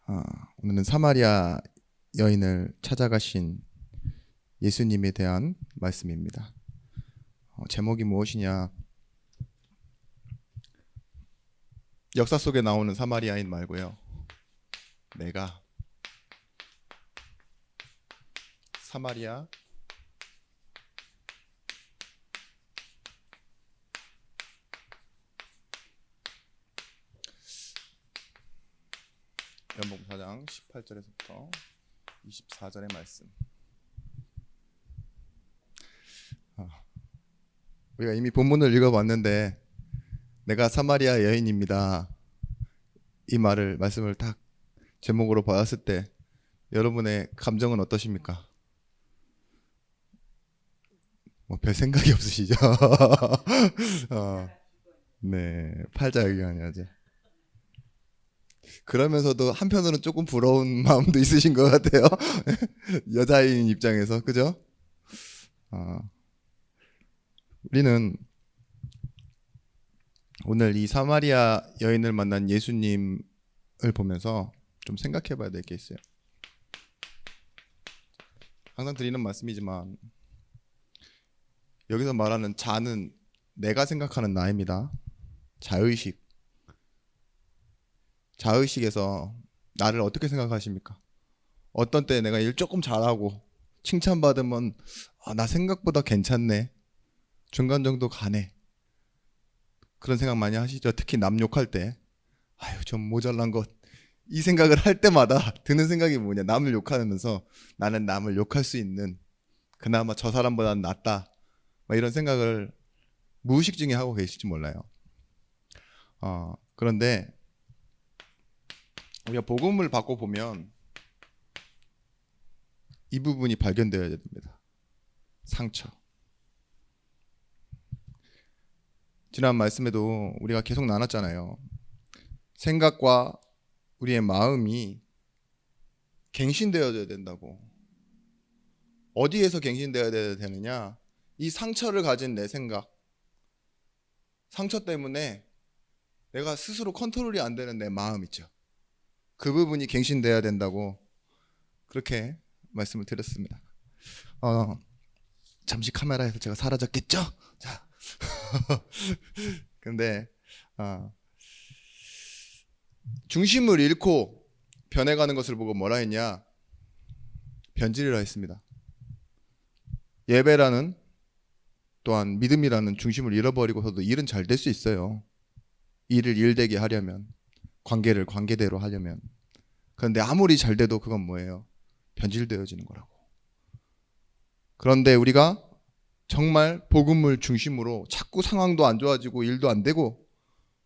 오늘은 사마리아 여인을 찾아가신 예수님에 대한 말씀입니다. 제목이 무엇이냐? 역사 속에 나오는 사마리아인 말고요. 내가 사마리아 요한복음 4장 18절에서부터 24절의 말씀. 우리가 이미 본문을 읽어봤는데 내가 사마리아 여인입니다. 이 말씀을 딱 제목으로 받았을 때 여러분의 감정은 어떠십니까? 별 생각이 없으시죠? 네, 팔자여기가 아니야지. 그러면서도 한편으로는 조금 부러운 마음도 있으신 것 같아요. 여자인 입장에서, 그죠? 우리는 오늘 이 사마리아 여인을 만난 예수님을 보면서 좀 생각해 봐야 될 게 있어요. 항상 드리는 말씀이지만 여기서 말하는 자는 내가 생각하는 나입니다. 자의식에서 나를 어떻게 생각하십니까? 어떤 때 내가 일 조금 잘하고 칭찬받으면 나 생각보다 괜찮네, 중간 정도 가네, 그런 생각 많이 하시죠? 특히 남 욕할 때 아유 좀 모자란 것, 이 생각을 할 때마다 드는 생각이 뭐냐, 남을 욕하면서 나는 남을 욕할 수 있는, 그나마 저 사람보다는 낫다, 이런 생각을 무의식 중에 하고 계실지 몰라요. 그런데 우리가 복음을 받고 보면 이 부분이 발견되어야 됩니다. 상처. 지난 말씀에도 우리가 계속 나눴잖아요. 생각과 우리의 마음이 갱신되어야 된다고. 어디에서 갱신되어야 되느냐? 이 상처를 가진 내 생각, 상처 때문에 내가 스스로 컨트롤이 안 되는 내 마음 있죠. 그 부분이 갱신되어야 된다고 그렇게 말씀을 드렸습니다. 잠시 카메라에서 제가 사라졌겠죠? 자, 근데 중심을 잃고 변해가는 것을 보고 뭐라 했냐? 변질이라 했습니다. 예배라는, 또한 믿음이라는 중심을 잃어버리고서도 일은 잘 될 수 있어요. 일을 일되게 하려면, 관계를 관계대로 하려면. 그런데 아무리 잘 돼도 그건 뭐예요? 변질되어지는 거라고. 그런데 우리가 정말 복음을 중심으로 자꾸 상황도 안 좋아지고 일도 안 되고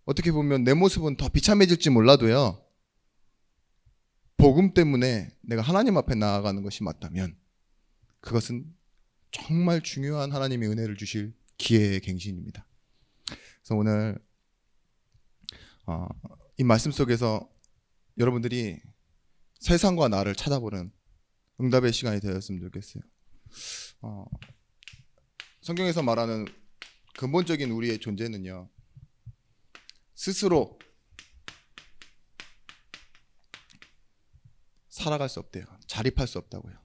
어떻게 보면 내 모습은 더 비참해질지 몰라도요, 복음 때문에 내가 하나님 앞에 나아가는 것이 맞다면 그것은 정말 중요한 하나님의 은혜를 주실 기회의 갱신입니다. 그래서 오늘 이 말씀 속에서 여러분들이 세상과 나를 찾아보는 응답의 시간이 되었으면 좋겠어요. 성경에서 말하는 근본적인 우리의 존재는요, 스스로 살아갈 수 없대요. 자립할 수 없다고요.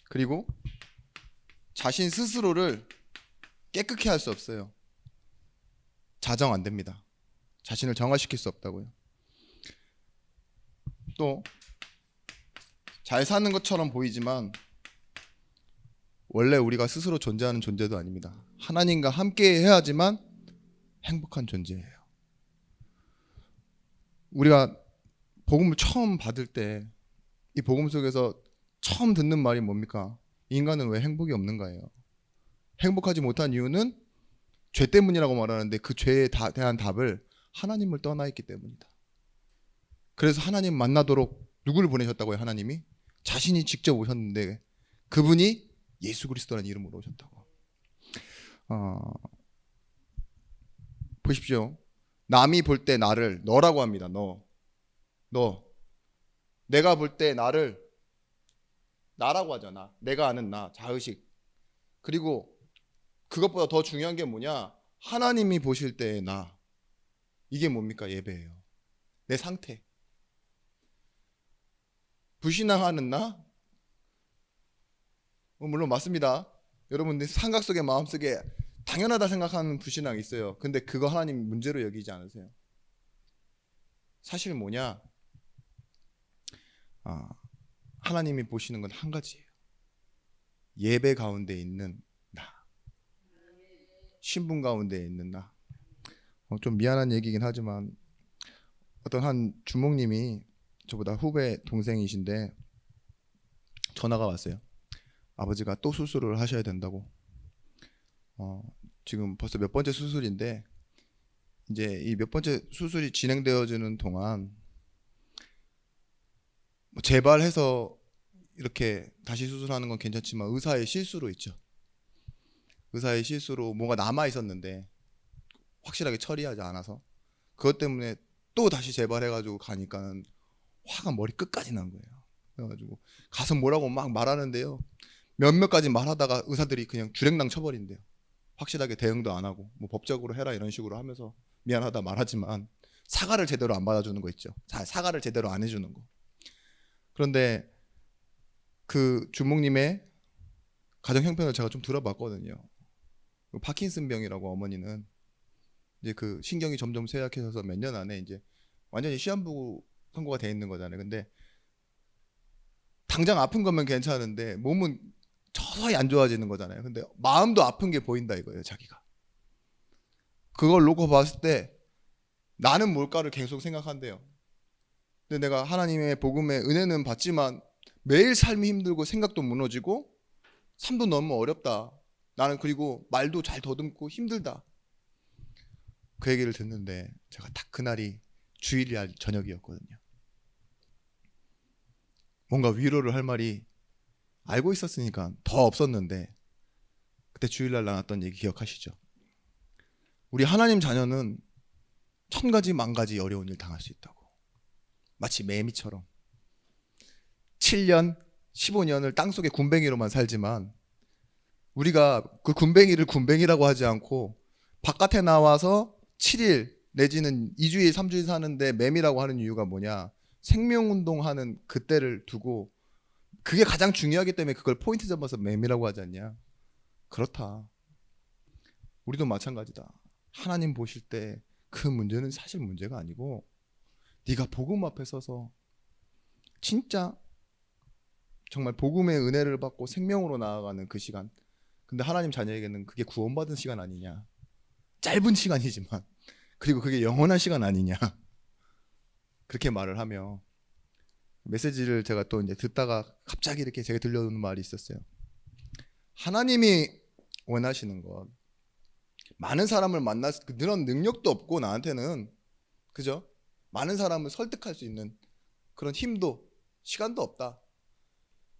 그리고 자신 스스로를 깨끗게 할 수 없어요. 자정 안 됩니다. 자신을 정화시킬 수 없다고요. 또 잘 사는 것처럼 보이지만 원래 우리가 스스로 존재하는 존재도 아닙니다. 하나님과 함께 해야지만 행복한 존재예요. 우리가 복음을 처음 받을 때 이 복음 속에서 처음 듣는 말이 뭡니까? 인간은 왜 행복이 없는가예요. 행복하지 못한 이유는 죄 때문이라고 말하는데 그 죄에 대한 답을 하나님을 떠나 있기 때문이다. 그래서 하나님 만나도록 누구를 보내셨다고요? 하나님이 자신이 직접 오셨는데 그분이 예수 그리스도라는 이름으로 오셨다고. 보십시오. 남이 볼 때 나를 너라고 합니다. 너. 내가 볼 때 나를 나라고 하잖아. 내가 아는 나, 자의식. 그리고 그것보다 더 중요한 게 뭐냐? 하나님이 보실 때의 나. 이게 뭡니까? 예배예요. 내 상태. 불신앙하는 나? 물론 맞습니다. 여러분들 생각 속에 마음속에 당연하다 생각하는 불신앙이 있어요. 근데 그거 하나님 문제로 여기지 않으세요? 사실 뭐냐? 하나님이 보시는 건 한 가지예요. 예배 가운데 있는 나, 신분 가운데 있는 나. 좀 미안한 얘기긴 하지만 어떤 한 주목님이 저보다 후배 동생이신데 전화가 왔어요. 아버지가 또 수술을 하셔야 된다고. 지금 벌써 몇 번째 수술인데 이제 이 몇 번째 수술이 진행되어지는 동안 재발해서 이렇게 다시 수술하는 건 괜찮지만 의사의 실수로 있죠. 의사의 실수로 뭔가 남아 있었는데 확실하게 처리하지 않아서 그것 때문에 또 다시 재발해가지고 가니까 화가 머리 끝까지 난 거예요. 그래가지고 가서 뭐라고 막 말하는데요. 몇몇 가지 말하다가 의사들이 그냥 주랭랑 쳐버린대요. 확실하게 대응도 안 하고 뭐 법적으로 해라 이런 식으로 하면서 미안하다 말하지만 사과를 제대로 안 받아주는 거 있죠. 사과를 제대로 안 해주는 거. 그런데 그 주목님의 가정 형편을 제가 좀 들어봤거든요. 파킨슨 병이라고 어머니는 이제 그 신경이 점점 쇠약해져서 몇 년 안에 이제 완전히 시한부 선고가 돼 있는 거잖아요. 근데 당장 아픈 거면 괜찮은데 몸은 서서히 안 좋아지는 거잖아요. 근데 마음도 아픈 게 보인다 이거예요, 자기가. 그걸 놓고 봤을 때 나는 뭘까를 계속 생각한대요. 근데 내가 하나님의 복음의 은혜는 받지만 매일 삶이 힘들고 생각도 무너지고 삶도 너무 어렵다. 나는 그리고 말도 잘 더듬고 힘들다. 그 얘기를 듣는데 제가 딱 그날이 주일날 저녁이었거든요. 뭔가 위로를 할 말이 알고 있었으니까 더 없었는데 그때 주일날 나눴던 얘기 기억하시죠? 우리 하나님 자녀는 1000가지 만가지 어려운 일 당할 수 있다고. 마치 매미처럼 7년, 15년을 땅속에 군뱅이로만 살지만 우리가 그 군뱅이를 군뱅이라고 하지 않고 바깥에 나와서 7일 내지는 2주일, 3주일 사는데 매미라고 하는 이유가 뭐냐? 생명운동하는 그때를 두고 그게 가장 중요하기 때문에 그걸 포인트 잡아서 매미라고 하지 않냐? 그렇다. 우리도 마찬가지다. 하나님 보실 때 그 문제는 사실 문제가 아니고 네가 복음 앞에 서서 진짜 정말 복음의 은혜를 받고 생명으로 나아가는 그 시간. 근데 하나님 자녀에게는 그게 구원받은 시간 아니냐? 짧은 시간이지만 그리고 그게 영원한 시간 아니냐? 그렇게 말을 하며 메시지를 제가 또 이제 듣다가 갑자기 이렇게 제가 들려오는 말이 있었어요. 하나님이 원하시는 것, 많은 사람을 만날 그런 능력도 없고 나한테는 그죠? 많은 사람을 설득할 수 있는 그런 힘도 시간도 없다.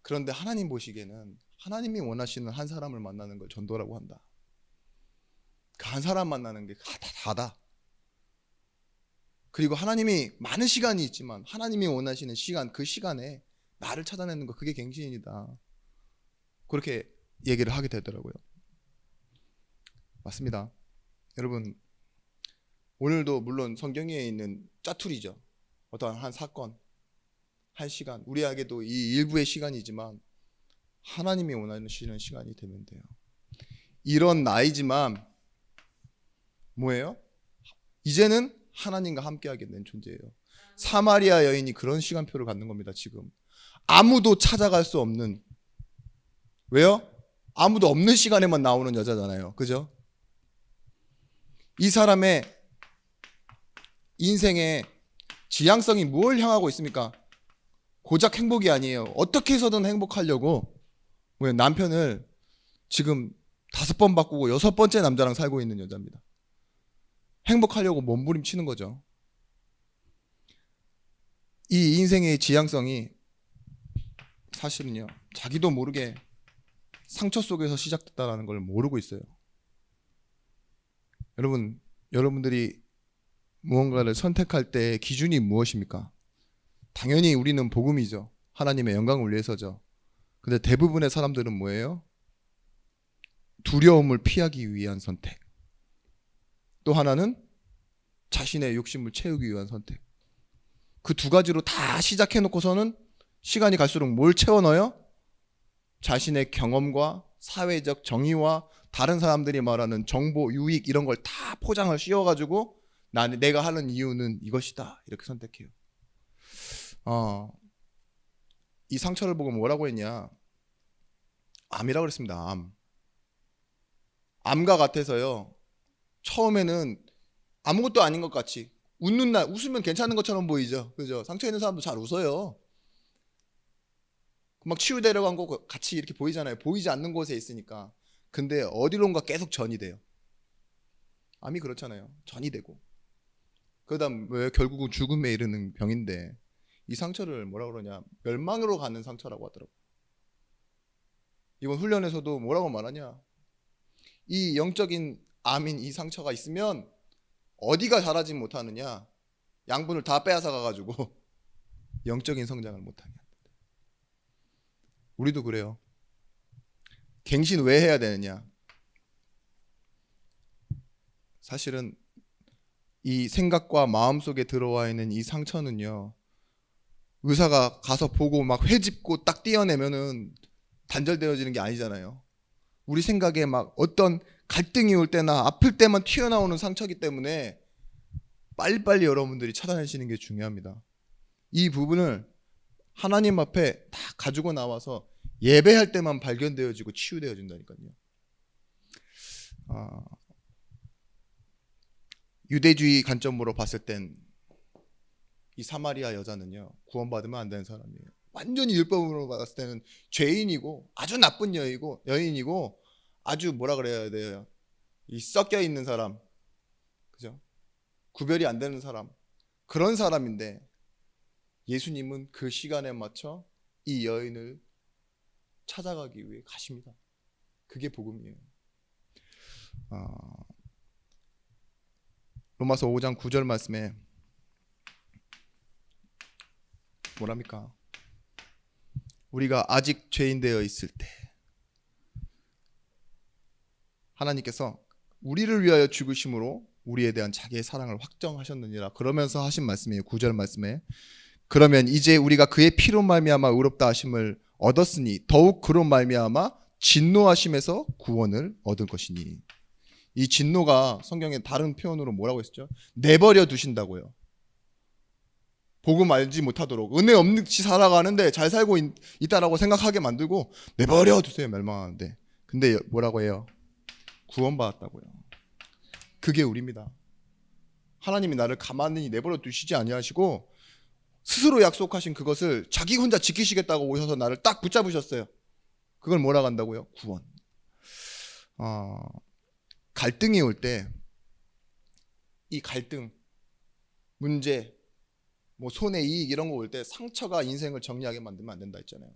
그런데 하나님 보시기에는 하나님이 원하시는 한 사람을 만나는 걸 전도라고 한다. 그 한 사람 만나는 게 다다. 그리고 하나님이 많은 시간이 있지만 하나님이 원하시는 시간, 그 시간에 나를 찾아내는 거 그게 갱신이다. 그렇게 얘기를 하게 되더라고요. 맞습니다. 여러분 오늘도 물론 성경에 있는 짜투리죠. 어떠한 한 사건, 한 시간, 우리에게도 이 일부의 시간이지만 하나님이 원하시는 시간이 되면 돼요. 이런 나이지만 뭐예요? 이제는 하나님과 함께하게 된 존재예요. 사마리아 여인이 그런 시간표를 갖는 겁니다. 지금 아무도 찾아갈 수 없는, 왜요? 아무도 없는 시간에만 나오는 여자잖아요. 그죠? 이 사람의 인생의 지향성이 뭘 향하고 있습니까? 고작 행복이 아니에요. 어떻게 해서든 행복하려고 남편을 지금 5번 바꾸고 6번째 남자랑 살고 있는 여자입니다. 행복하려고 몸부림치는 거죠. 이 인생의 지향성이 사실은요, 자기도 모르게 상처 속에서 시작됐다는 걸 모르고 있어요. 여러분들이 무언가를 선택할 때 기준이 무엇입니까? 당연히 우리는 복음이죠. 하나님의 영광을 위해서죠. 근데 대부분의 사람들은 뭐예요? 두려움을 피하기 위한 선택. 또 하나는 자신의 욕심을 채우기 위한 선택. 그 두 가지로 다 시작해놓고서는 시간이 갈수록 뭘 채워 넣어요? 자신의 경험과 사회적 정의와 다른 사람들이 말하는 정보, 유익 이런 걸 다 포장을 씌워가지고 내가 하는 이유는 이것이다 이렇게 선택해요. 이 상처를 보고 뭐라고 했냐? 암이라고 그랬습니다. 암과 같아서요. 처음에는 아무것도 아닌 것 같이 웃으면 괜찮은 것처럼 보이죠. 그죠? 상처 있는 사람도 잘 웃어요. 막 치유되려 간 거 같이 이렇게 보이잖아요. 보이지 않는 곳에 있으니까. 근데 어디론가 계속 전이 돼요. 암이 그렇잖아요. 전이 되고. 그러다 왜 결국은 죽음에 이르는 병인데 이 상처를 뭐라 그러냐? 멸망으로 가는 상처라고 하더라고요. 이번 훈련에서도 뭐라고 말하냐? 이 영적인 암인 이 상처가 있으면 어디가 자라지 못하느냐? 양분을 다 빼앗아 가가지고 영적인 성장을 못하게 한다. 우리도 그래요. 갱신 왜 해야 되느냐? 사실은 이 생각과 마음 속에 들어와 있는 이 상처는요. 의사가 가서 보고 막 회집고 딱 떼어내면은 단절되어지는 게 아니잖아요. 우리 생각에 막 어떤 갈등이 올 때나 아플 때만 튀어나오는 상처이기 때문에 빨리빨리 여러분들이 찾아내시는 게 중요합니다. 이 부분을 하나님 앞에 다 가지고 나와서 예배할 때만 발견되어지고 치유되어진다니까요. 유대주의 관점으로 봤을 땐 이 사마리아 여자는요 구원받으면 안 되는 사람이에요. 완전히 율법으로 봤을 때는 죄인이고 아주 나쁜 여인이고 아주 뭐라 그래야 돼요? 이 섞여 있는 사람, 그죠? 구별이 안 되는 사람, 그런 사람인데 예수님은 그 시간에 맞춰 이 여인을 찾아가기 위해 가십니다. 그게 복음이에요. 로마서 5장 9절 말씀에 뭐랍니까? 우리가 아직 죄인 되어 있을 때 하나님께서 우리를 위하여 죽으심으로 우리에 대한 자기의 사랑을 확정하셨느니라. 그러면서 하신 말씀이에요. 9절 말씀에 그러면 이제 우리가 그의 피로 말미암아 의롭다 하심을 얻었으니 더욱 그로 말미암아 진노하심에서 구원을 얻을 것이니. 이 진노가 성경의 다른 표현으로 뭐라고 했었죠? 내버려 두신다고요. 복음 알지 못하도록 은혜 없는 듯이 살아가는데 잘 살고 있다라고 생각하게 만들고 내버려 두세요. 멸망하는데. 근데 뭐라고 해요? 구원받았다고요. 그게 우리입니다. 하나님이 나를 가만히 내버려 두시지 아니하시고 스스로 약속하신 그것을 자기 혼자 지키시겠다고 오셔서 나를 딱 붙잡으셨어요. 그걸 뭐라고 한다고요? 구원. 갈등이 올 때 이 갈등, 문제, 뭐 손해, 이익 이런 거 올 때 상처가 인생을 정리하게 만들면 안 된다 했잖아요.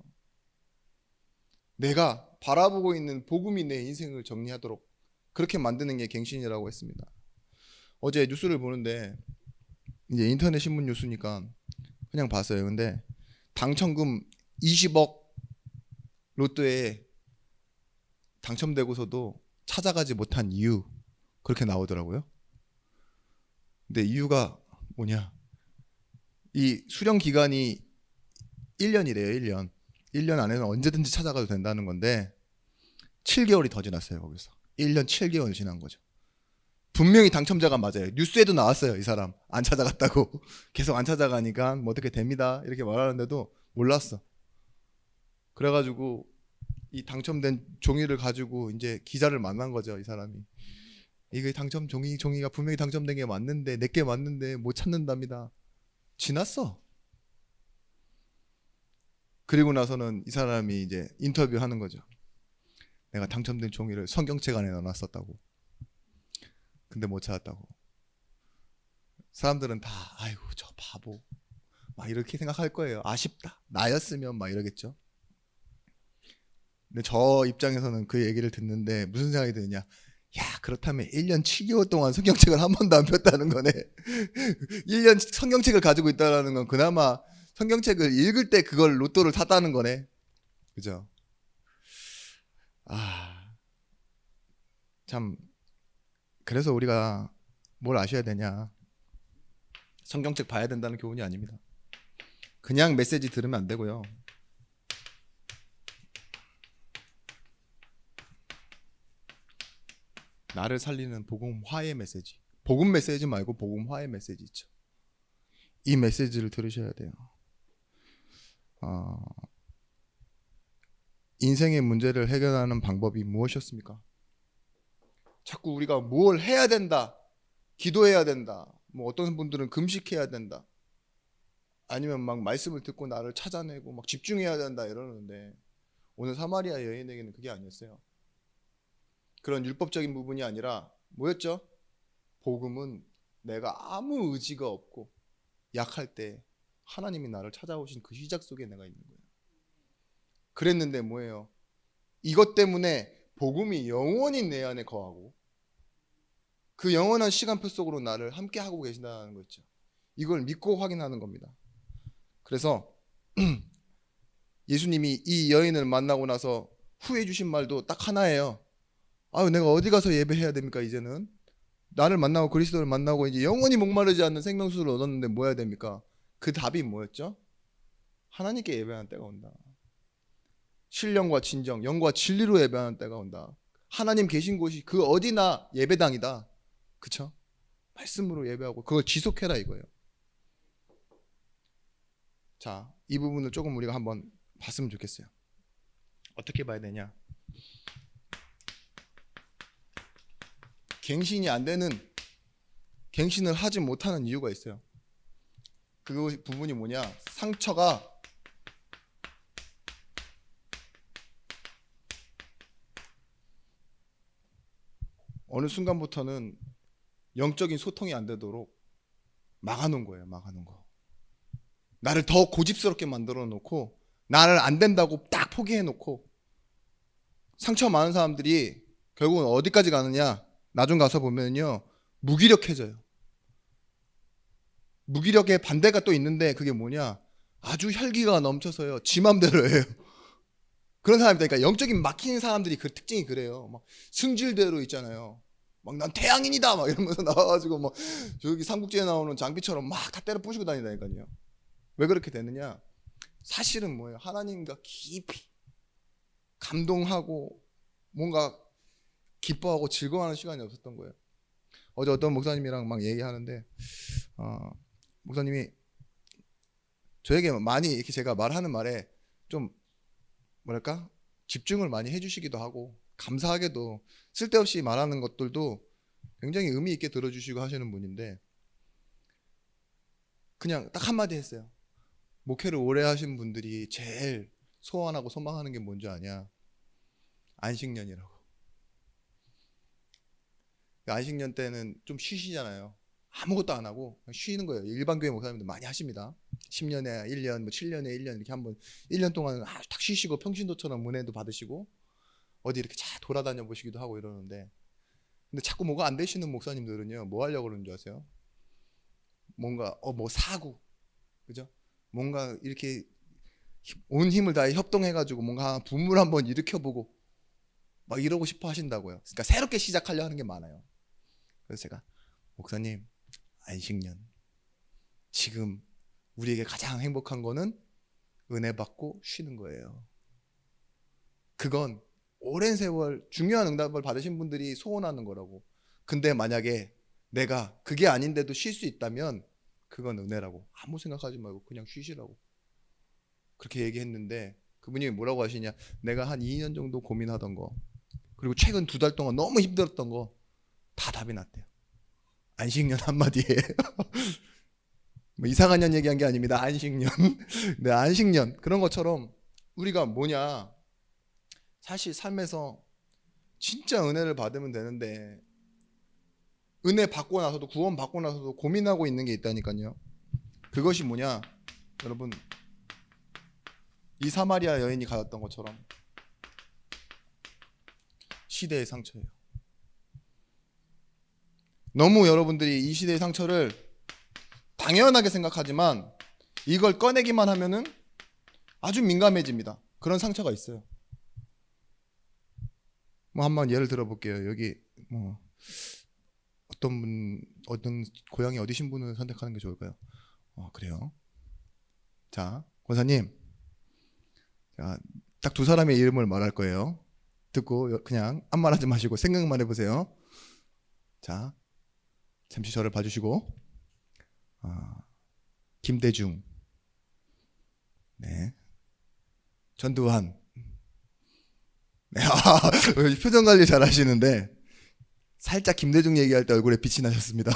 내가 바라보고 있는 복음이 내 인생을 정리하도록 그렇게 만드는 게 갱신이라고 했습니다. 어제 뉴스를 보는데 이제 인터넷 신문 뉴스니까 그냥 봤어요. 근데 당첨금 20억 로또에 당첨되고서도 찾아가지 못한 이유 그렇게 나오더라고요. 근데 이유가 뭐냐? 이 수령 기간이 1년이래요. 1년. 1년 안에는 언제든지 찾아가도 된다는 건데 7개월이 더 지났어요. 거기서 1년 7개월 지난 거죠. 분명히 당첨자가 맞아요. 뉴스에도 나왔어요. 이 사람 안 찾아갔다고. 계속 안 찾아가니까 뭐 어떻게 됩니다 이렇게 말하는데도 몰랐어. 그래가지고 이 당첨된 종이를 가지고 이제 기자를 만난 거죠. 이 사람이. 이게 당첨 종이가 분명히 당첨된 게 맞는데 내게 맞는데 못 찾는답니다. 지났어. 그리고 나서는 이 사람이 이제 인터뷰하는 거죠. 내가 당첨된 종이를 성경책 안에 넣어놨었다고. 근데 못 찾았다고. 사람들은 다 아이고 저 바보 막 이렇게 생각할 거예요. 아쉽다. 나였으면 막 이러겠죠. 근데 저 입장에서는 그 얘기를 듣는데 무슨 생각이 드느냐? 야, 그렇다면 1년 7개월 동안 성경책을 한 번도 안 폈다는 거네. 1년 성경책을 가지고 있다는 건 그나마 성경책을 읽을 때 그걸 로또를 탔다는 거네. 그죠? 참 그래서 우리가 뭘 아셔야 되냐? 성경책 봐야 된다는 교훈이 아닙니다. 그냥 메시지 들으면 안 되고요. 나를 살리는 복음화의 메시지. 복음 메시지 말고 복음화의 메시지 있죠. 이 메시지를 들으셔야 돼요. 인생의 문제를 해결하는 방법이 무엇이었습니까? 자꾸 우리가 뭘 해야 된다, 기도해야 된다, 뭐 어떤 분들은 금식해야 된다, 아니면 막 말씀을 듣고 나를 찾아내고 막 집중해야 된다 이러는데, 오늘 사마리아 여인에게는 그게 아니었어요. 그런 율법적인 부분이 아니라 뭐였죠? 복음은 내가 아무 의지가 없고 약할 때 하나님이 나를 찾아오신 그 시작 속에 내가 있는 거예요. 그랬는데 뭐예요? 이것 때문에 복음이 영원히 내 안에 거하고 그 영원한 시간표 속으로 나를 함께 하고 계신다는 거 있죠. 이걸 믿고 확인하는 겁니다. 그래서 예수님이 이 여인을 만나고 나서 후회 주신 말도 딱 하나예요. 아유, 내가 어디 가서 예배해야 됩니까? 이제는 나를 만나고 그리스도를 만나고 이제 영원히 목마르지 않는 생명수를 얻었는데 뭐 해야 됩니까? 그 답이 뭐였죠? 하나님께 예배하는 때가 온다. 신령과 진정, 영과 진리로 예배하는 때가 온다. 하나님 계신 곳이 그 어디나 예배당이다. 그쵸? 말씀으로 예배하고 그걸 지속해라 이거예요. 자, 이 부분을 조금 우리가 한번 봤으면 좋겠어요. 어떻게 봐야 되냐? 갱신이 안 되는, 갱신을 하지 못하는 이유가 있어요. 그 부분이 뭐냐? 상처가 어느 순간부터는 영적인 소통이 안 되도록 막아놓은 거예요. 막아놓은 거. 나를 더 고집스럽게 만들어 놓고 나를 안 된다고 딱 포기해 놓고, 상처 많은 사람들이 결국은 어디까지 가느냐? 나중 가서 보면요, 무기력해져요. 무기력의 반대가 또 있는데 그게 뭐냐? 아주 혈기가 넘쳐서요, 지 맘대로 해요. 그런 사람들, 그러니까 영적인 막히는 사람들이 그 특징이 그래요. 막 승질대로 있잖아요. 막 난 태양인이다 막 이러면서 나와가지고 막 저기 삼국지에 나오는 장비처럼 막 다 때려 부수고 다니다니까요. 왜 그렇게 되느냐? 사실은 뭐예요? 하나님과 깊이 감동하고 뭔가 기뻐하고 즐거워하는 시간이 없었던 거예요. 어제 어떤 목사님이랑 막 얘기하는데 목사님이 저에게 많이 이렇게 제가 말하는 말에 좀 뭐랄까 집중을 많이 해주시기도 하고, 감사하게도 쓸데없이 말하는 것들도 굉장히 의미 있게 들어주시고 하시는 분인데, 그냥 딱 한마디 했어요. 목회를 오래 하신 분들이 제일 소원하고 소망하는 게 뭔지 아냐? 안식년이라고. 안식년 때는 좀 쉬시잖아요. 아무것도 안 하고 그냥 쉬는 거예요. 일반 교회 목사님들 많이 하십니다. 10년에 1년, 뭐 7년에 1년 이렇게 한번 1년 동안 아주 딱 쉬시고 평신도처럼 은혜도 받으시고 어디 이렇게 잘 돌아다녀 보시기도 하고 이러는데, 근데 자꾸 뭐가 안 되시는 목사님들은요, 뭐 하려고 그러는 줄 아세요? 뭔가 뭐 사고, 그죠? 뭔가 이렇게 온 힘을 다해 협동해가지고 뭔가 붐을 한번 일으켜보고 막 이러고 싶어 하신다고요. 그러니까 새롭게 시작하려 하는 게 많아요. 그래서 제가, 목사님, 안식년, 지금 우리에게 가장 행복한 거는 은혜 받고 쉬는 거예요. 그건 오랜 세월 중요한 응답을 받으신 분들이 소원하는 거라고. 근데 만약에 내가 그게 아닌데도 쉴 수 있다면 그건 은혜라고. 아무 생각하지 말고 그냥 쉬시라고. 그렇게 얘기했는데 그분이 뭐라고 하시냐? 내가 한 2년 정도 고민하던 거, 그리고 최근 2달 동안 너무 힘들었던 거 다 답이 났대요. 안식년 한마디에. 뭐 이상한 년 얘기한 게 아닙니다. 안식년. 네, 안식년. 그런 것처럼 우리가 뭐냐, 사실 삶에서 진짜 은혜를 받으면 되는데, 은혜 받고 나서도, 구원 받고 나서도 고민하고 있는 게 있다니까요. 그것이 뭐냐, 여러분, 이 사마리아 여인이 가졌던 것처럼 시대의 상처예요. 너무 여러분들이 이 시대의 상처를 당연하게 생각하지만 이걸 꺼내기만 하면은 아주 민감해집니다. 그런 상처가 있어요. 뭐 한번 예를 들어 볼게요. 여기 뭐 어떤 분, 어떤 고향이 어디신 분을 선택하는 게 좋을까요? 그래요. 자, 권사님, 딱 두 사람의 이름을 말할 거예요. 듣고 그냥 아무 말 하지 마시고 생각만 해보세요. 자, 잠시 저를 봐주시고, 김대중, 네, 전두환. 네, 표정 관리 잘 하시는데 살짝 김대중 얘기할 때 얼굴에 빛이 나셨습니다.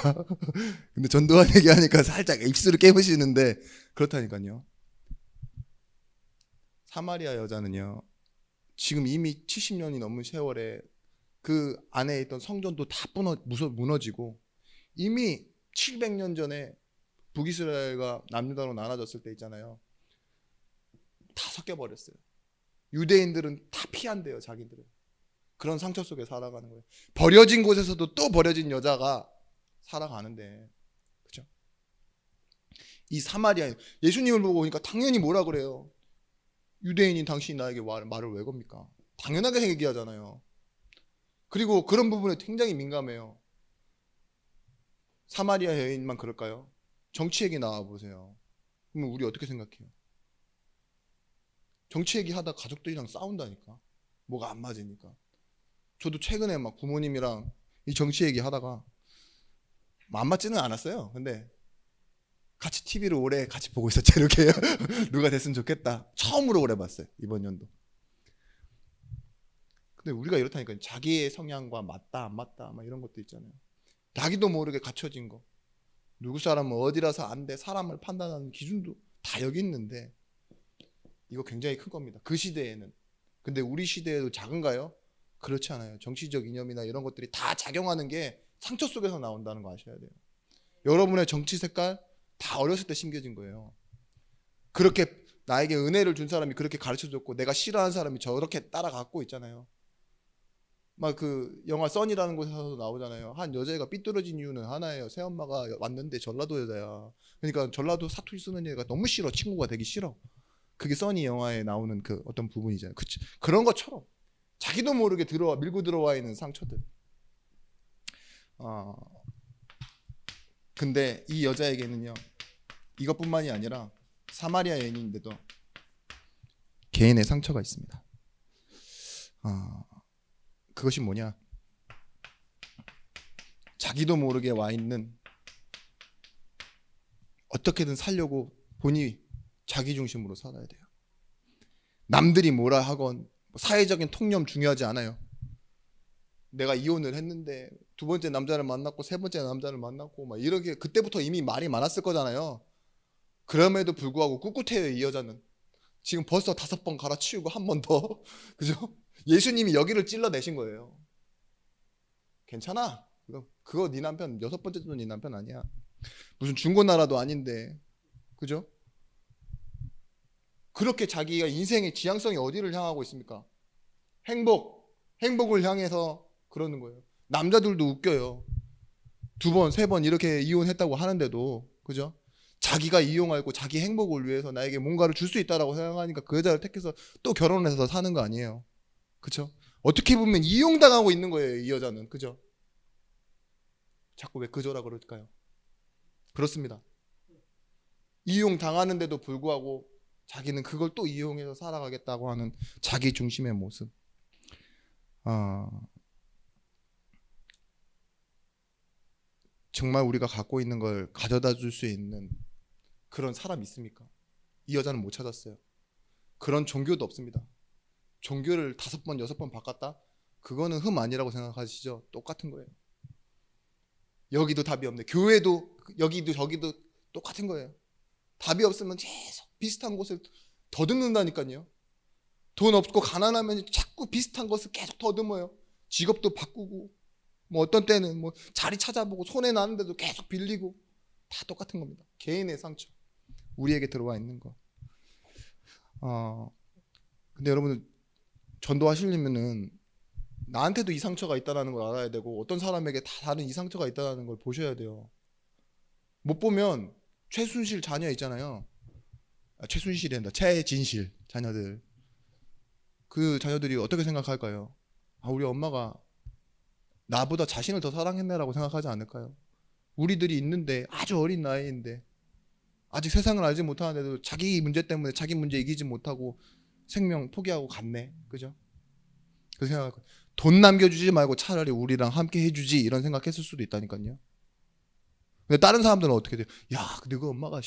근데 전두환 얘기하니까 살짝 입술을 깨무시는데 그렇다니까요. 사마리아 여자는요, 지금 이미 70년이 넘은 세월에 그 안에 있던 성전도 다 무너지고 이미 700년 전에 북이스라엘과 남유다로 나눠졌을 때 있잖아요. 다 섞여버렸어요. 유대인들은 다 피한대요, 자기들은. 그런 상처 속에 살아가는 거예요. 버려진 곳에서도 또 버려진 여자가 살아가는데, 그죠? 이 사마리아, 예수님을 보고 오니까 당연히 뭐라 그래요? 유대인인 당신이 나에게 말을 왜 겁니까? 당연하게 얘기하잖아요. 그리고 그런 부분에 굉장히 민감해요. 사마리아 여인만 그럴까요? 정치 얘기 나와 보세요. 그러면 우리 어떻게 생각해요? 정치 얘기 하다 가족들이랑 싸운다니까. 뭐가 안 맞으니까. 저도 최근에 막 부모님이랑 이 정치 얘기 하다가 안 맞지는 않았어요. 근데 같이 TV를 오래 같이 보고 있었죠. 이렇게 누가 됐으면 좋겠다. 처음으로 오래 봤어요. 이번 연도. 근데 우리가 이렇다니까요. 자기의 성향과 맞다 안 맞다 막 이런 것도 있잖아요. 자기도 모르게 갖춰진 거. 누구 사람은 어디라서 안 돼. 사람을 판단하는 기준도 다 여기 있는데 이거 굉장히 큰 겁니다. 그 시대에는. 근데 우리 시대에도 작은가요? 그렇지 않아요. 정치적 이념이나 이런 것들이 다 작용하는 게 상처 속에서 나온다는 거 아셔야 돼요. 여러분의 정치 색깔 다 어렸을 때 심겨진 거예요. 그렇게 나에게 은혜를 준 사람이 그렇게 가르쳐줬고 내가 싫어하는 사람이 저렇게 따라갖고 있잖아요. 막 그 영화 써니라는 곳에서 나오잖아요. 한 여자애가 삐뚤어진 이유는 하나예요. 새엄마가 왔는데 전라도 여자야. 그러니까 전라도 사투리 쓰는 애가 너무 싫어. 친구가 되기 싫어. 그게 써니 영화에 나오는 그 어떤 부분이잖아요. 그런 것처럼 자기도 모르게 밀고 들어와 있는 상처들. 근데 이 여자에게는요, 이것뿐만이 아니라 사마리아 여인인데도 개인의 상처가 있습니다. 그것이 뭐냐? 자기도 모르게 와 있는, 어떻게든 살려고 보니 자기 중심으로 살아야 돼요. 남들이 뭐라 하건 사회적인 통념 중요하지 않아요. 내가 이혼을 했는데 두 번째 남자를 만났고 세 번째 남자를 만났고 막 이렇게 그때부터 이미 말이 많았을 거잖아요. 그럼에도 불구하고 꿋꿋해요. 이 여자는 지금 벌써 5번 갈아치우고 한 번 더 그죠? 예수님이 여기를 찔러내신 거예요. 괜찮아. 그거 네 남편 6번째도 네 남편 아니야. 무슨 중고나라도 아닌데 그죠? 그렇게 자기가 인생의 지향성이 어디를 향하고 있습니까? 행복을 향해서 그러는 거예요. 남자들도 웃겨요. 2번, 3번 이렇게 이혼했다고 하는데도 그죠? 자기가 이용하고 자기 행복을 위해서 나에게 뭔가를 줄 수 있다라고 생각하니까 그 여자를 택해서 또 결혼해서 사는 거 아니에요. 그죠? 어떻게 보면 이용당하고 있는 거예요, 이 여자는. 그죠? 자꾸 왜 그저라 그럴까요? 그렇습니다. 이용당하는데도 불구하고 자기는 그걸 또 이용해서 살아가겠다고 하는 자기 중심의 모습. 정말 우리가 갖고 있는 걸 가져다 줄 수 있는 그런 사람 있습니까? 이 여자는 못 찾았어요. 그런 종교도 없습니다. 종교를 5번, 6번 바꿨다? 그거는 흠 아니라고 생각하시죠? 똑같은 거예요. 여기도 답이 없네. 교회도 여기도 저기도 똑같은 거예요. 답이 없으면 계속 비슷한 곳을 더듬는다니까요. 돈 없고 가난하면 자꾸 비슷한 것을 계속 더듬어요. 직업도 바꾸고 뭐 어떤 때는 뭐 자리 찾아보고 손해 나는데도 계속 빌리고 다 똑같은 겁니다. 개인의 상처 우리에게 들어와 있는 거. 근데 여러분 전도하시려면은 나한테도 이 상처가 있다는 걸 알아야 되고 어떤 사람에게 다 다른 이 상처가 있다는 걸 보셔야 돼요. 못 보면 최순실 자녀 있잖아요. 최순실이 된다. 최진실 자녀들. 그 자녀들이 어떻게 생각할까요? 우리 엄마가 나보다 자신을 더 사랑했네라고 생각하지 않을까요? 우리들이 있는데 아주 어린 나이인데 아직 세상을 알지 못하는데도 자기 문제 때문에 자기 문제 이기지 못하고 생명 포기하고 갔네. 그죠? 그 생각, 돈 남겨주지 말고 차라리 우리랑 함께 해주지 이런 생각했을 수도 있다니까요. 근데 다른 사람들은 어떻게 돼? 야, 너가 엄마가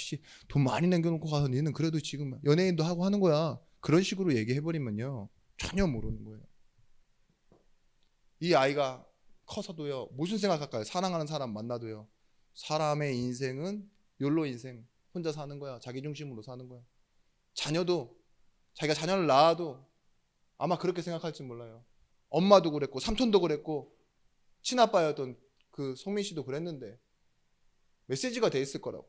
돈 많이 남겨놓고 가서 니는 그래도 지금 연예인도 하고 하는 거야. 그런 식으로 얘기해버리면요, 전혀 모르는 거예요. 이 아이가 커서도요, 무슨 생각할까요? 사랑하는 사람 만나도요, 사람의 인생은 욜로 인생, 혼자 사는 거야. 자기 중심으로 사는 거야. 자녀도, 자기가 자녀를 낳아도 아마 그렇게 생각할지 몰라요. 엄마도 그랬고 삼촌도 그랬고 친아빠였던 그 송민 씨도 그랬는데 메시지가 돼 있을 거라고요.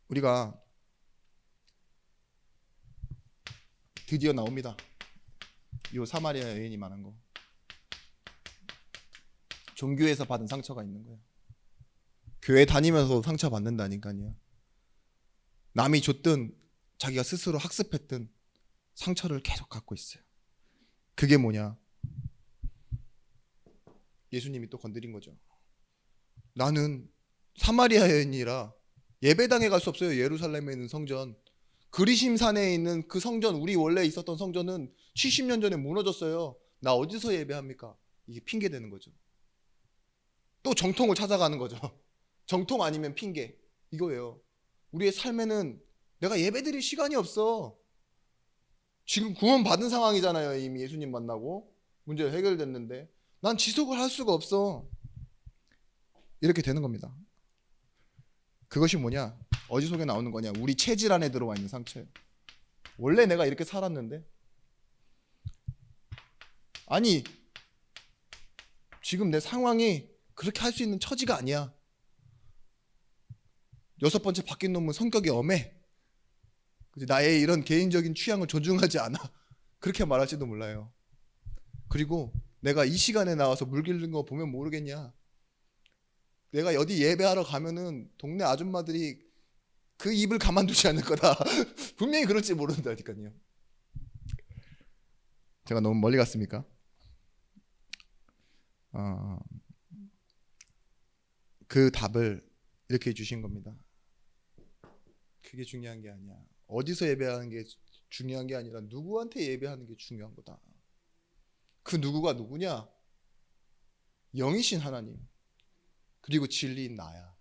우리가 드디어 나옵니다. 이 사마리아 여인이 말한 거. 종교에서 받은 상처가 있는 거예요. 교회 다니면서 상처 받는다니까요. 남이 줬든 자기가 스스로 학습했든 상처를 계속 갖고 있어요. 그게 뭐냐? 예수님이 또 건드린 거죠. 나는 사마리아 여인이라 예배당에 갈 수 없어요. 예루살렘에 있는 성전, 그리심산에 있는 그 성전, 우리 원래 있었던 성전은 70년 전에 무너졌어요. 나 어디서 예배합니까? 이게 핑계 되는 거죠. 또 정통을 찾아가는 거죠. 정통 아니면 핑계, 이거예요. 우리의 삶에는 내가 예배드릴 시간이 없어. 지금 구원 받은 상황이잖아요. 이미 예수님 만나고 문제가 해결됐는데 난 지속을 할 수가 없어. 이렇게 되는 겁니다. 그것이 뭐냐? 어디 속에 나오는 거냐? 우리 체질 안에 들어와 있는 상처예요. 원래 내가 이렇게 살았는데, 아니 지금 내 상황이 그렇게 할 수 있는 처지가 아니야. 6번째 바뀐 놈은 성격이 엄해. 나의 이런 개인적인 취향을 존중하지 않아. 그렇게 말할지도 몰라요. 그리고 내가 이 시간에 나와서 물 기르는 거 보면 모르겠냐? 내가 어디 예배하러 가면은 동네 아줌마들이 그 입을 가만두지 않을 거다. 분명히 그럴지 모른다니까요. 제가 너무 멀리 갔습니까? 그 답을 이렇게 주신 겁니다. 그게 중요한 게 아니야. 어디서 예배하는 게 중요한 게 아니라 누구한테 예배하는 게 중요한 거다. 그 누구가 누구냐? 영이신 하나님, 그리고 진리인 나야.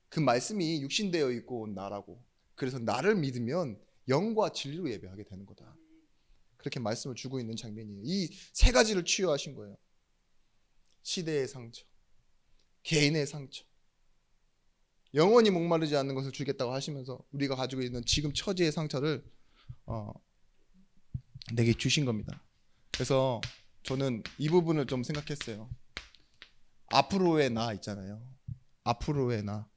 그 말씀이 육신되어 있고 온 나라고. 그래서 나를 믿으면 영과 진리로 예배하게 되는 거다. 그렇게 말씀을 주고 있는 장면이에요. 이 세 가지를 치유하신 거예요. 시대의 상처, 개인의 상처, 영원히 목마르지 않는 것을 주겠다고 하시면서 우리가 가지고 있는 지금 처지의 상처를 내게 주신 겁니다. 그래서 저는 이 부분을 좀 생각했어요. 앞으로의 나 있잖아요. 앞으로의 나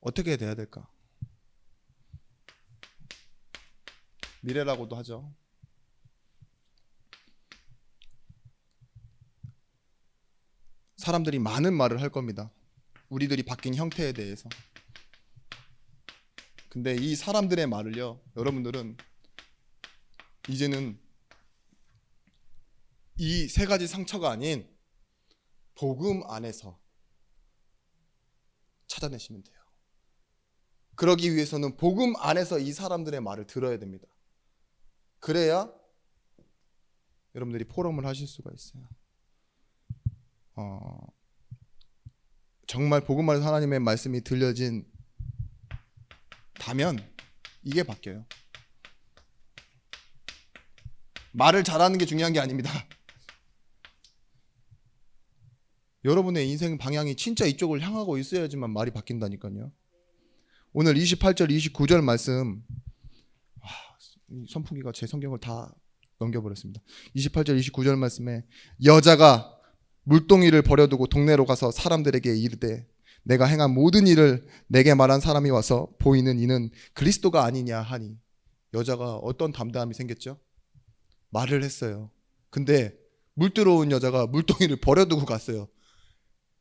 어떻게 돼야 될까? 미래라고도 하죠. 사람들이 많은 말을 할 겁니다. 우리들이 바뀐 형태에 대해서. 근데 이 사람들의 말을요, 여러분들은 이제는 이 세 가지 상처가 아닌 복음 안에서 찾아내시면 돼요. 그러기 위해서는 복음 안에서 이 사람들의 말을 들어야 됩니다. 그래야 여러분들이 포럼을 하실 수가 있어요. 정말 복음 안에서 하나님의 말씀이 들려진 다면 이게 바뀌어요. 말을 잘하는 게 중요한 게 아닙니다. 여러분의 인생 방향이 진짜 이쪽을 향하고 있어야지만 말이 바뀐다니까요. 오늘 28절 29절 말씀, 선풍기가 제 성경을 다 넘겨버렸습니다. 28절 29절 말씀에 여자가 물동이를 버려두고 동네로 가서 사람들에게 이르되 내가 행한 모든 일을 내게 말한 사람이 와서 보이는 이는 그리스도가 아니냐 하니. 여자가 어떤 담대함이 생겼죠? 말을 했어요. 근데 물 들어온 여자가 물동이를 버려두고 갔어요.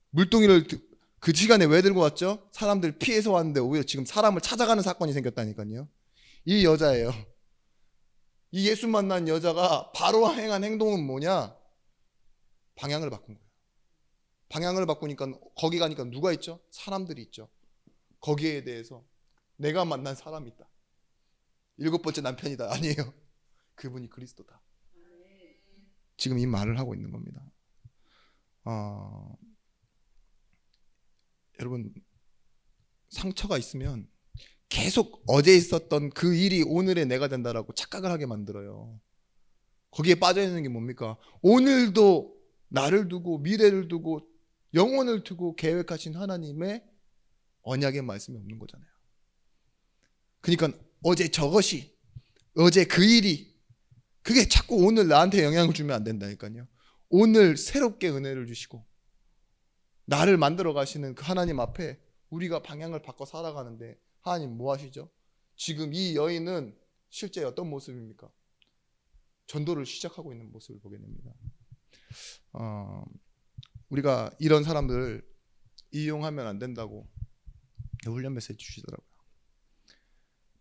물동이를 그 시간에 왜 들고 왔죠? 사람들 피해서 왔는데 오히려 지금 사람을 찾아가는 사건이 생겼다니까요. 이 여자예요. 이 예수 만난 여자가 바로 행한 행동은 뭐냐? 방향을 바꾼 거예요. 방향을 바꾸니까 거기 가니까 누가 있죠? 사람들이 있죠. 거기에 대해서 내가 만난 사람이 있다. 7번째 남편이다. 아니에요. 그분이 그리스도다. 지금 이 말을 하고 있는 겁니다. 여러분, 상처가 있으면 계속 어제 있었던 그 일이 오늘의 내가 된다라고 착각을 하게 만들어요. 거기에 빠져 있는 게 뭡니까? 오늘도 나를 두고 미래를 두고 영혼을 두고 계획하신 하나님의 언약의 말씀이 없는 거잖아요. 그러니까 어제 저것이, 어제 그 일이, 그게 자꾸 오늘 나한테 영향을 주면 안 된다니까요. 오늘 새롭게 은혜를 주시고 나를 만들어 가시는 그 하나님 앞에 우리가 방향을 바꿔 살아가는데 하나님 뭐 하시죠? 지금 이 여인은 실제 어떤 모습입니까? 전도를 시작하고 있는 모습을 보게 됩니다. 우리가 이런 사람들을 이용하면 안 된다고 훈련 메시지 주시더라고요.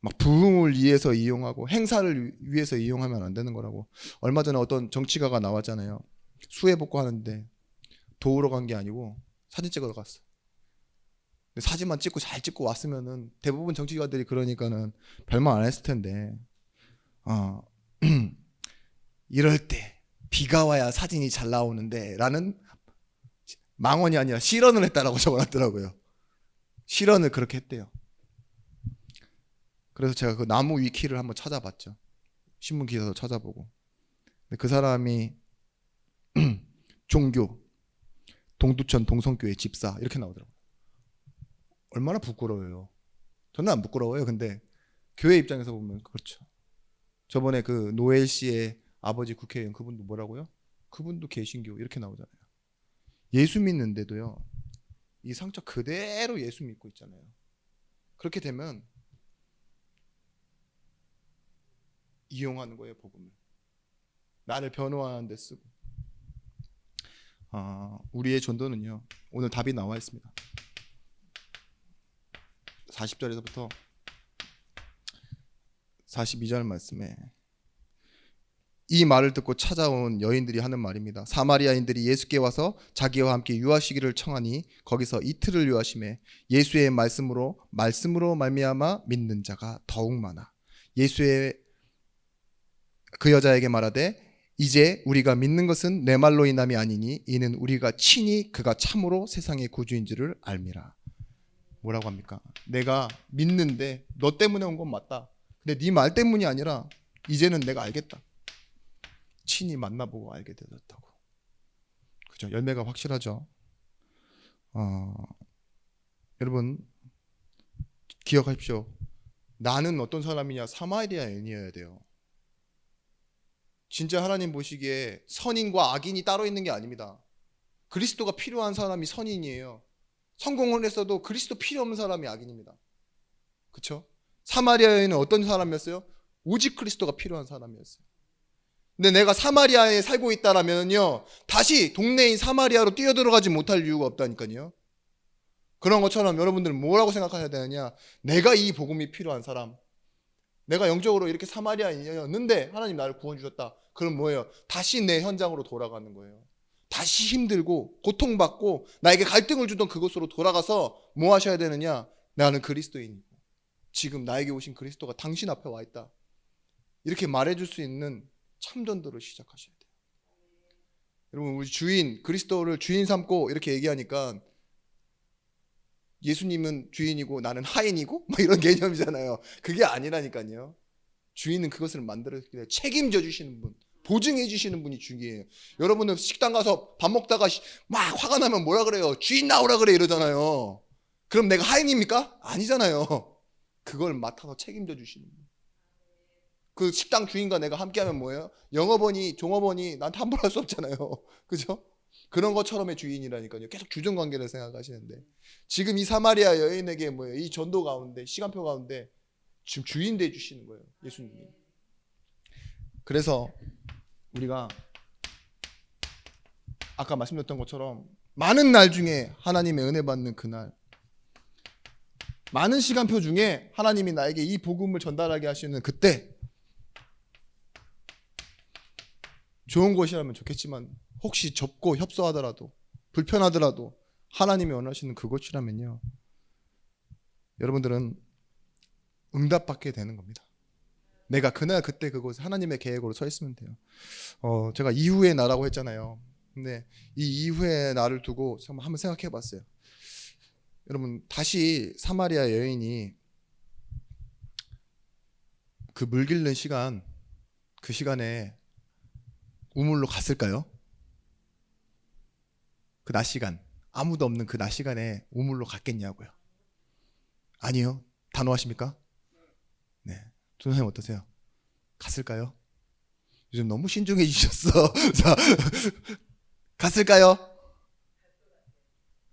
막 부흥을 위해서 이용하고 행사를 위해서 이용하면 안 되는 거라고. 얼마 전에 어떤 정치가가 나왔잖아요. 수해 복구하는데 도우러 간 게 아니고 사진 찍으러 갔어. 근데 사진만 찍고 잘 찍고 왔으면은 대부분 정치가들이 그러니까는 별말 안 했을 텐데, 이럴 때 비가 와야 사진이 잘 나오는데 라는 망언이 아니라 실언을 했다라고 적어놨더라고요. 실언을 그렇게 했대요. 그래서 제가 그 나무 위키를 한번 찾아봤죠. 신문 기사도 찾아보고. 근데 그 사람이 종교 동두천 동성교회 집사 이렇게 나오더라고요. 얼마나 부끄러워요. 저는 안 부끄러워요. 근데 교회 입장에서 보면 그렇죠. 저번에 그 노엘 씨의 아버지 국회의원 그분도 뭐라고요? 그분도 개신교 이렇게 나오잖아요. 예수 믿는데도요, 이 상처 그대로 예수 믿고 있잖아요. 그렇게 되면 이용하는 거예요, 복음을. 나를 변호하는 데 쓰고. 우리의 전도는요, 오늘 답이 나와 있습니다. 40절에서부터 42절 말씀에 이 말을 듣고 찾아온 여인들이 하는 말입니다. 사마리아인들이 예수께 와서 자기와 함께 유하시기를 청하니 거기서 이틀을 유하심에 예수의 말씀으로 말미암아 믿는 자가 더욱 많아. 예수의 그 여자에게 말하되 이제 우리가 믿는 것은 내 말로 인함이 아니니 이는 우리가 친히 그가 참으로 세상의 구주인지를 알미라. 뭐라고 합니까? 내가 믿는데 너 때문에 온 건 맞다. 근데 네 말 때문이 아니라 이제는 내가 알겠다. 친히 만나보고 알게 되었다고. 그죠? 열매가 확실하죠. 여러분 기억하십시오. 나는 어떤 사람이냐? 사마리아인이어야 돼요. 진짜 하나님 보시기에 선인과 악인이 따로 있는 게 아닙니다. 그리스도가 필요한 사람이 선인이에요. 성공을 했어도 그리스도 필요 없는 사람이 악인입니다. 그렇죠? 사마리아에는 어떤 사람이었어요? 오직 그리스도가 필요한 사람이었어요. 근데 내가 사마리아에 살고 있다라면요, 다시 동네인 사마리아로 뛰어들어가지 못할 이유가 없다니까요. 그런 것처럼 여러분들은 뭐라고 생각하셔야 되느냐? 내가 이 복음이 필요한 사람, 내가 영적으로 이렇게 사마리아인이었는데 하나님 나를 구원 주셨다. 그럼 뭐예요? 다시 내 현장으로 돌아가는 거예요. 다시 힘들고 고통받고 나에게 갈등을 주던 그곳으로 돌아가서 뭐 하셔야 되느냐? 나는 그리스도인이고 지금 나에게 오신 그리스도가 당신 앞에 와 있다. 이렇게 말해줄 수 있는 참전도를 시작하셔야 돼요. 여러분, 우리 주인, 그리스도를 주인 삼고 이렇게 얘기하니까 예수님은 주인이고 나는 하인이고 뭐 이런 개념이잖아요. 그게 아니라니까요. 주인은 그것을 만들어 책임져 주시는 분, 보증해 주시는 분이 중요해요. 여러분은 식당 가서 밥 먹다가 막 화가 나면 뭐라 그래요? 주인 나오라 그래 이러잖아요. 그럼 내가 하인입니까? 아니잖아요. 그걸 맡아서 책임져 주시는 분. 그 식당 주인과 내가 함께하면 뭐예요? 영업원이 종업원이 나한테 함부로 할 수 없잖아요. 그죠? 그런 것처럼의 주인이라니까요. 계속 주전관계를 생각하시는데 지금 이 사마리아 여인에게 뭐예요? 이 전도 가운데 시간표 가운데 지금 주인 돼 주시는 거예요. 예수님이. 그래서 우리가 아까 말씀드렸던 것처럼 많은 날 중에 하나님의 은혜 받는 그날, 많은 시간표 중에 하나님이 나에게 이 복음을 전달하게 하시는 그때, 좋은 곳이라면 좋겠지만 혹시 접고 협소하더라도 불편하더라도 하나님이 원하시는 그곳이라면요, 여러분들은 응답받게 되는 겁니다. 내가 그날 그때 그곳에 하나님의 계획으로 서 있으면 돼요. 제가 이후의 나라고 했잖아요. 근데 이 이후의 나를 두고 한번 생각해 봤어요. 여러분, 다시 사마리아 여인이 그 물 길는 시간, 그 시간에 우물로 갔을까요? 그 낮 시간, 아무도 없는 그 낮 시간에 우물로 갔겠냐고요. 아니요. 단호하십니까? 네. 선생님 어떠세요? 갔을까요? 요즘 너무 신중해지셨어. 자, 갔을까요?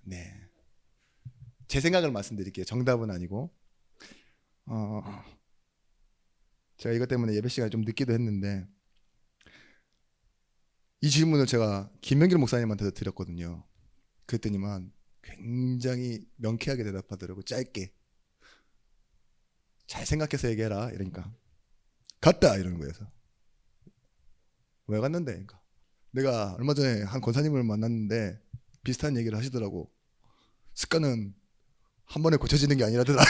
네. 제 생각을 말씀드릴게요. 정답은 아니고. 제가 이것 때문에 예배 시간이 좀 늦기도 했는데, 이 질문을 제가 김명길 목사님한테도 드렸거든요. 그랬더니만 굉장히 명쾌하게 대답하더라고요. 짧게. 잘 생각해서 얘기해라. 이러니까 갔다 이러는 거예요. 왜 갔는데? 그러니까 내가 얼마 전에 한 권사님을 만났는데 비슷한 얘기를 하시더라고. 습관은 한 번에 고쳐지는 게 아니라더라.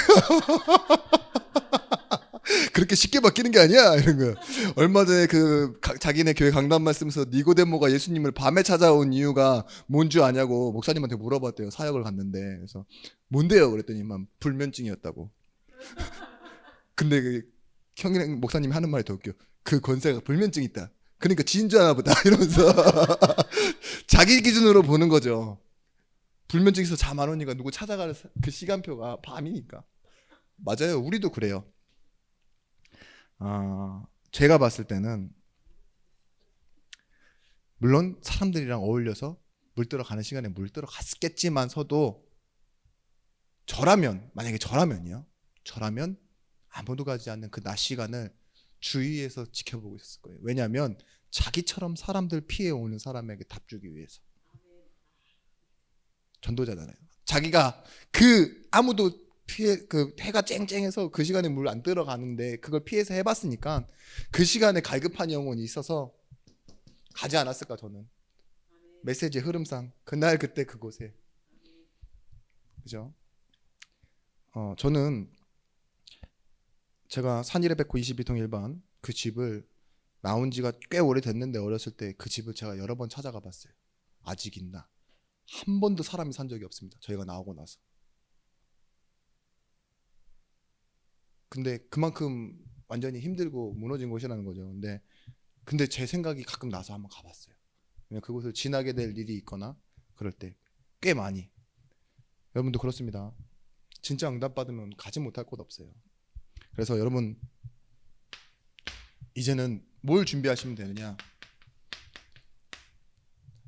그렇게 쉽게 바뀌는 게 아니야 이런 거예요. 얼마 전에 자기네 교회 강단 말씀에서 니고데모가 예수님을 밤에 찾아온 이유가 뭔 줄 아냐고 목사님한테 물어봤대요. 사역을 갔는데. 그래서 뭔데요? 그랬더니만 불면증이었다고. 근데 형이랑 목사님이 하는 말이 더 웃겨. 그 권세가 불면증 있다. 그러니까 진주하나 보다 이러면서 자기 기준으로 보는 거죠. 불면증 있어서 잠 안 오니까 누구 찾아가는 그 시간표가 밤이니까. 맞아요. 우리도 그래요. 제가 봤을 때는 물론 사람들이랑 어울려서 물들어 가는 시간에 물들어 갔겠지만서도 만약에 저라면 아무도 가지 않는 그 낮 시간을 주위에서 지켜보고 있었을 거예요. 왜냐하면 자기처럼 사람들 피해 오는 사람에게 답 주기 위해서. 전도자잖아요. 자기가 아무도 해가 쨍쨍해서 그 시간에 물 안 들어가는데 그걸 피해서 해봤으니까 그 시간에 갈급한 영혼이 있어서 가지 않았을까. 저는 메시지의 흐름상 그날 그때 그곳에. 그죠? 저는 제가 산이레베코 22동 1반 그 집을 나온 지가 꽤 오래됐는데 어렸을 때 그 집을 제가 여러 번 찾아가 봤어요. 아직 있나? 한 번도 사람이 산 적이 없습니다. 저희가 나오고 나서. 근데 그만큼 완전히 힘들고 무너진 곳이라는 거죠. 근데 제 생각이 가끔 나서 한번 가봤어요. 왜냐면 그곳을 지나게 될 일이 있거나 그럴 때 꽤 많이. 여러분도 그렇습니다. 진짜 응답받으면 가지 못할 곳 없어요. 그래서 여러분 이제는 뭘 준비하시면 되느냐?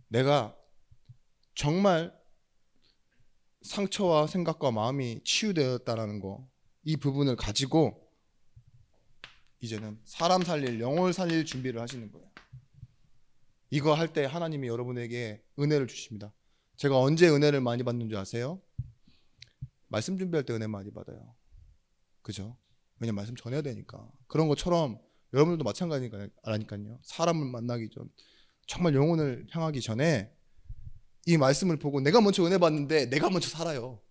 내가 정말 상처와 생각과 마음이 치유되었다라는 거, 이 부분을 가지고 이제는 사람 살릴, 영혼을 살릴 준비를 하시는 거예요. 이거 할 때 하나님이 여러분에게 은혜를 주십니다. 제가 언제 은혜를 많이 받는 줄 아세요? 말씀 준비할 때 은혜 많이 받아요. 그죠? 왜냐면 말씀 전해야 되니까. 그런 것처럼 여러분들도 마찬가지니까요. 사람을 만나기 전, 정말 영혼을 향하기 전에 이 말씀을 보고 내가 먼저 은혜 받는데 내가 먼저 살아요.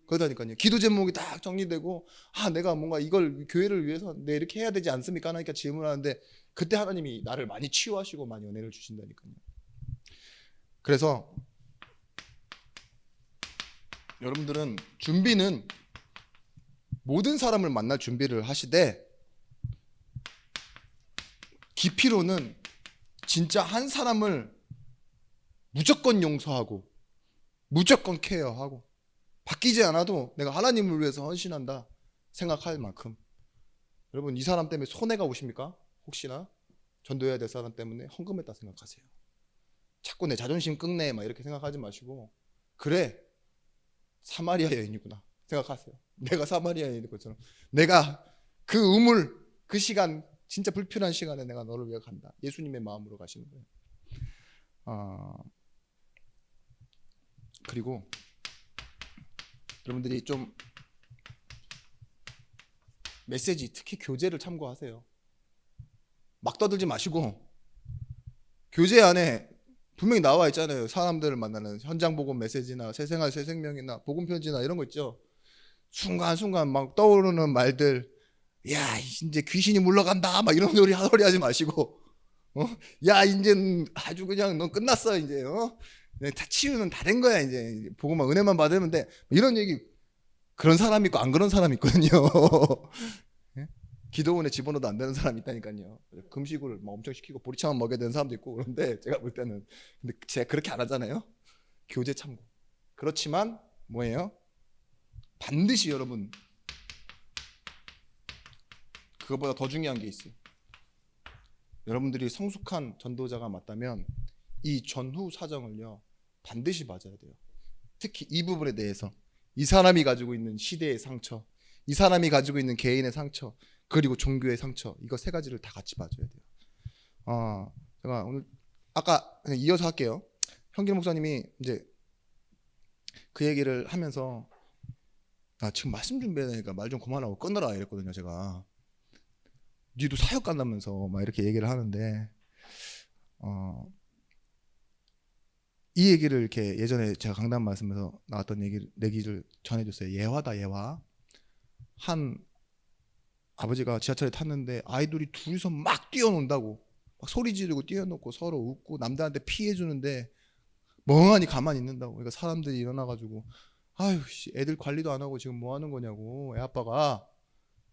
그러다니까요. 기도 제목이 딱 정리되고 내가 뭔가 이걸 교회를 위해서 내 이렇게 해야 되지 않습니까? 하니까 질문하는데 그때 하나님이 나를 많이 치유하시고 많이 은혜를 주신다니까요. 그래서 여러분들은 준비는 모든 사람을 만날 준비를 하시되 깊이로는 진짜 한 사람을 무조건 용서하고 무조건 케어하고 바뀌지 않아도 내가 하나님을 위해서 헌신한다 생각할 만큼. 여러분 이 사람 때문에 손해가 오십니까? 혹시나 전도해야 될 사람 때문에 헌금했다 생각하세요. 자꾸 내 자존심 꺾네 막 이렇게 생각하지 마시고 그래 사마리아 여인이구나 생각하세요. 내가 사마리아 여인인 것처럼 내가 그 우물 그 시간 진짜 불편한 시간에 내가 너를 위해 간다. 예수님의 마음으로 가시는 거예요. 그리고 여러분들이 좀 메시지 특히 교재를 참고하세요. 막 떠들지 마시고 교재 안에 분명히 나와 있잖아요. 사람들을 만나는 현장 복음 메시지나 새생활 새생명이나 복음 편지나 이런 거 있죠. 순간순간 막 떠오르는 말들, 야 이제 귀신이 물러간다 막 이런 소리 하지 마시고, 야 이제 아주 그냥 너 끝났어 이제, 다 치유는 다 된 거야 이제 복음만 은혜만 받으면 돼 이런 얘기. 그런 사람 있고 안 그런 사람 있거든요. 예? 기도원에 집어넣어도 안 되는 사람 있다니까요. 금식을 막 엄청 시키고 보리차만 먹여야 되는 사람도 있고. 그런데 제가 볼 때는, 근데 제가 그렇게 안 하잖아요. 교제 참고. 그렇지만 뭐예요? 반드시 여러분 그거보다 더 중요한 게 있어요. 여러분들이 성숙한 전도자가 맞다면 이 전후 사정을요 반드시 맞아야 돼요. 특히 이 부분에 대해서 이 사람이 가지고 있는 시대의 상처, 이 사람이 가지고 있는 개인의 상처, 그리고 종교의 상처, 이거 세 가지를 다 같이 봐줘야 돼요. 제가 오늘 아까 그냥 이어서 할게요. 현길 목사님이 이제 그 얘기를 하면서 지금 말씀 준비해야 되니까 말 좀 그만하고 끊으라 이랬거든요. 제가 니도 사역 간다면서 막 이렇게 얘기를 하는데 이 얘기를 이렇게 예전에 제가 강단 말씀에서 나왔던 얘기를 전해줬어요. 예화다 예화. 한 아버지가 지하철에 탔는데 아이들이 둘이서 막 뛰어논다고, 막 소리 지르고 뛰어놓고 서로 웃고 남들한테 피해주는데 멍하니 가만히 있는다고. 그러니까 사람들이 일어나가지고 아유 씨, 애들 관리도 안 하고 지금 뭐 하는 거냐고 애 아빠가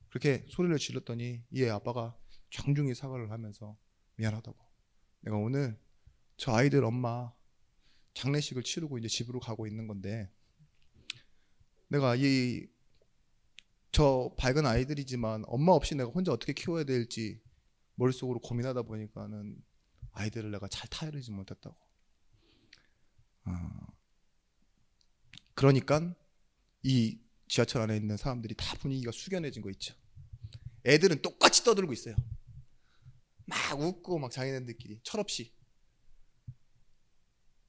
그렇게 소리를 질렀더니 이 애 아빠가 정중히 사과를 하면서 미안하다고, 내가 오늘 저 아이들 엄마 장례식을 치르고 이제 집으로 가고 있는 건데 내가 저 밝은 아이들이지만 엄마 없이 내가 혼자 어떻게 키워야 될지 머릿속으로 고민하다 보니까는 아이들을 내가 잘 타이르지 못했다고. 그러니까 이 지하철 안에 있는 사람들이 다 분위기가 숙연해진 거 있죠. 애들은 똑같이 떠들고 있어요. 막 웃고 막 자기네들끼리 철없이.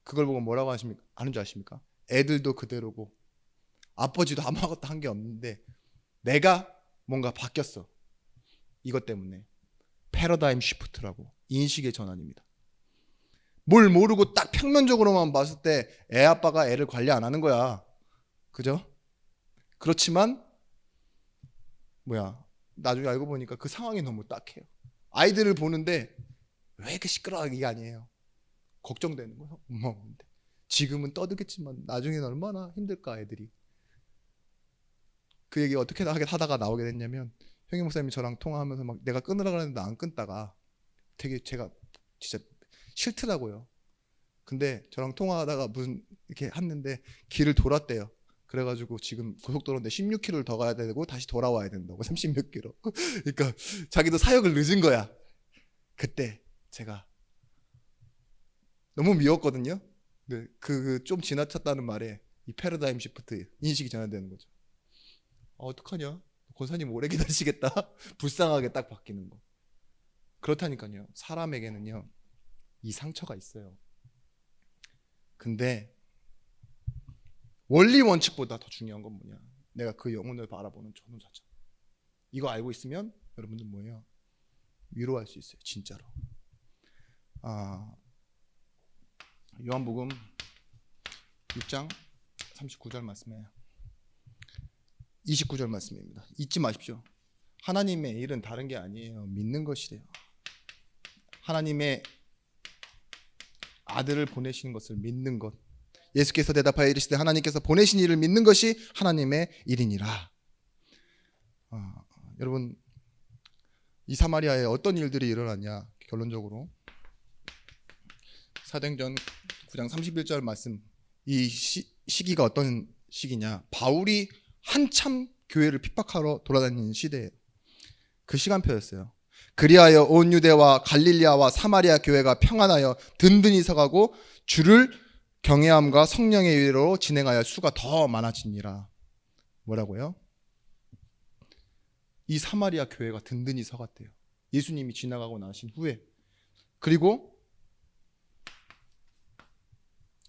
그걸 보고 뭐라고 하는 줄 아십니까? 애들도 그대로고 아버지도 아무것도 한 게 없는데 내가 뭔가 바뀌었어. 이것 때문에. 패러다임 시프트라고, 인식의 전환입니다. 뭘 모르고 딱 평면적으로만 봤을 때 애 아빠가 애를 관리 안 하는 거야. 그죠? 그렇지만 나중에 알고 보니까 그 상황이 너무 딱해요. 아이들을 보는데 왜 이렇게 시끄러워, 이게 아니에요. 걱정되는 거예요. 엄마인데 지금은 떠들겠지만 나중에는 얼마나 힘들까 애들이. 그 얘기 어떻게 하다가 나오게 됐냐면, 형님 목사님이 저랑 통화하면서 막 내가 끊으라 그랬는데 안 끊다가 되게 제가 진짜 싫더라고요. 근데 저랑 통화하다가 무슨 이렇게 했는데 길을 돌았대요. 그래가지고 지금 고속도로인데 16km를 더 가야 되고 다시 돌아와야 된다고, 30몇 킬로. 그러니까 자기도 사역을 늦은 거야. 그때 제가 너무 미웠거든요. 근데 그 좀 지나쳤다는 말에 이 패러다임 시프트, 인식이 전환되는 거죠. 어떡하냐? 권사님 오래 기다리시겠다. 불쌍하게 딱 바뀌는 거. 그렇다니까요. 사람에게는요 이 상처가 있어요. 근데 원리 원칙보다 더 중요한 건 뭐냐? 내가 그 영혼을 바라보는 전후사자. 이거 알고 있으면 여러분들 뭐예요? 위로할 수 있어요. 진짜로. 요한복음 6장 39절 말씀이에요. 29절 말씀입니다. 잊지 마십시오. 하나님의 일은 다른 게 아니에요. 믿는 것이래요. 하나님의 아들을 보내신 것을 믿는 것. 예수께서 대답하여 이르시되 하나님께서 보내신 이를 믿는 것이 하나님의 일이니라. 여러분, 이 사마리아에 어떤 일들이 일어났냐? 결론적으로 사도행전 9장 31절 말씀, 이 시기가 어떤 시기냐? 바울이 한참 교회를 핍박하러 돌아다니는 시대예요. 그 시간표였어요. 그리하여 온 유대와 갈릴리아와 사마리아 교회가 평안하여 든든히 서가고 주를 경외함과 성령의 위로 진행하여 수가 더 많아지니라. 뭐라고요? 이 사마리아 교회가 든든히 서갔대요. 예수님이 지나가고 나신 후에. 그리고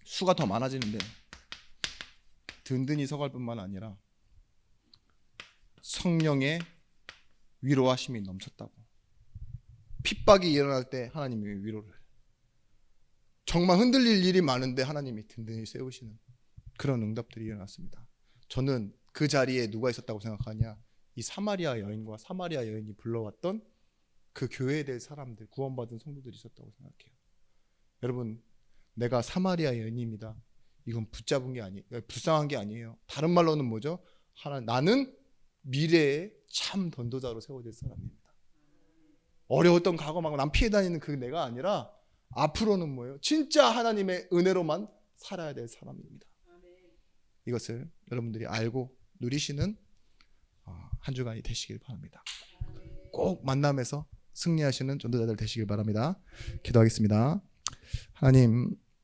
수가 더 많아지는데 든든히 서갈 뿐만 아니라 성령의 위로하심이 넘쳤다고. 핍박이 일어날 때 하나님이 위로를. 정말 흔들릴 일이 많은데 하나님이 든든히 세우시는 그런 응답들이 일어났습니다. 저는 그 자리에 누가 있었다고 생각하냐? 이 사마리아 여인과 사마리아 여인이 불러왔던 그 교회에 될 사람들, 구원받은 성도들이 있었다고 생각해요. 여러분, 내가 사마리아 여인입니다. 이건 붙잡은 게 아니에요. 불쌍한 게 아니에요. 다른 말로는 뭐죠? 나는 미래의 참 전도자로 세워질 사람입니다. 어려웠던 과거만 난 피해 다니는 그 내가 아니라 앞으로는 뭐예요? 진짜 하나님의 은혜로만 살아야 될 사람입니다. 이것을 여러분들이 알고 누리시는 한 주간이 되시길 바랍니다. 꼭 만남에서 승리하시는 전도자들 되시길 바랍니다. 기도하겠습니다. 하나님,